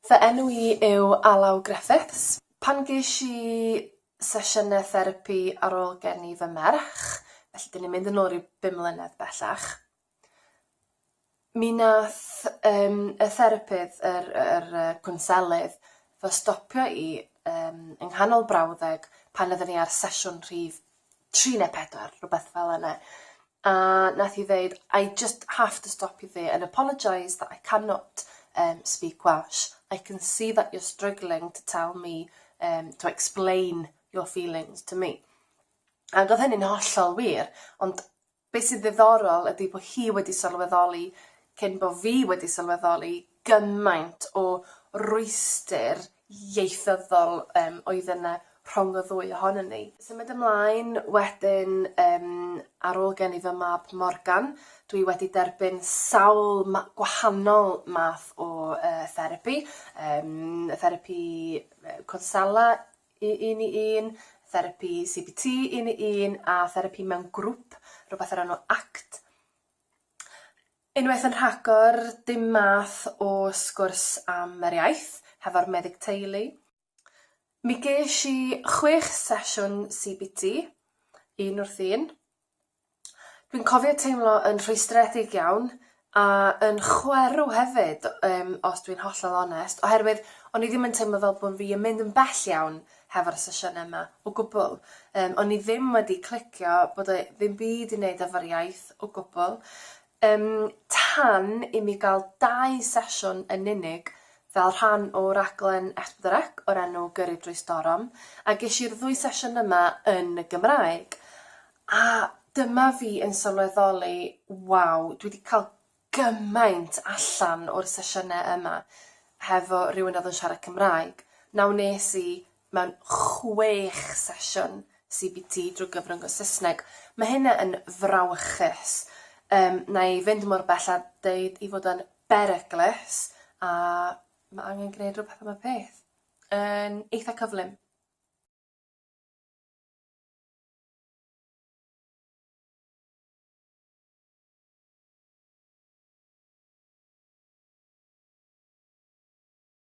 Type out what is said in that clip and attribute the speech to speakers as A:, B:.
A: Fy enw I yw Alaw Griffiths. Pan ges I sesiynau therapi ar ôl gen I fy merch, felly dyn ni'n mynd yn ôl I 5 mlynedd bellach, mi nath y therapydd, cwnselydd, fo stopio I yng nghanol brawddeg pan oeddwn ni ar sesiwn rhif 3 neu 4, rhywbeth fel yna. A nath I ddeud, I just have to stop you there and apologise that I cannot speak Welsh. I can see that you're struggling to tell me, to explain your feelings to me. Ac oedd hynny'n hollol wir, ond beth sydd ddiddorol ydy bod hi wedi sylweddoli cyn bod fi wedi sylweddoli gymaint o rwystyr ieithyddol oedd yna rhwng y ddwy ohonyn ni. Symud ymlaen wedyn ar ôl gen I fy mab Morgan, dwi wedi derbyn sawl gwahanol math o therapi. Therapi cwnsela 1 i 1, therapi CBT 1 i 1 a therapi mewn grŵp, rhywbeth ar enw ACT. Unwaith yn rhagor, dim math o sgwrs am yr iaith, hefo'r meddyg teulu. Mi ges I 6 sesiwn CBT, 1 wrth 1. Dwi'n cofio teimlo yn rhwystredig iawn a yn chwerw hefyd, os dwi'n hollol onest, oherwydd o'n I ddim yn teimlo fel bod fi yn mynd yn bell iawn hefo'r sesiynau yma, o gwbl. O'n I ddim wedi clicio bod ddim byd I wneud efo'r iaith o gwbl. Tan I mi gael 2 sesiwn yn unig fel rhan o raglen S4C o'r enw Gyrru Drwy Storom, a ges i'r 2 sesiwn yma yn y Gymraeg. A dyma fi yn sylweddoli, waw, dwi wedi cael gymaint allan o'r sesiynau yma hefo rhywun oedd yn siarad Cymraeg. Naw nes I mewn 6 sesiwn CBT drwy gyfrwng o Saesneg. Mae hynna yn frawychus. Na I fynd mor bell a deud I fod yn beryglus a mae angen gwneud rhywbeth am y peth. Yn eitha cyflym.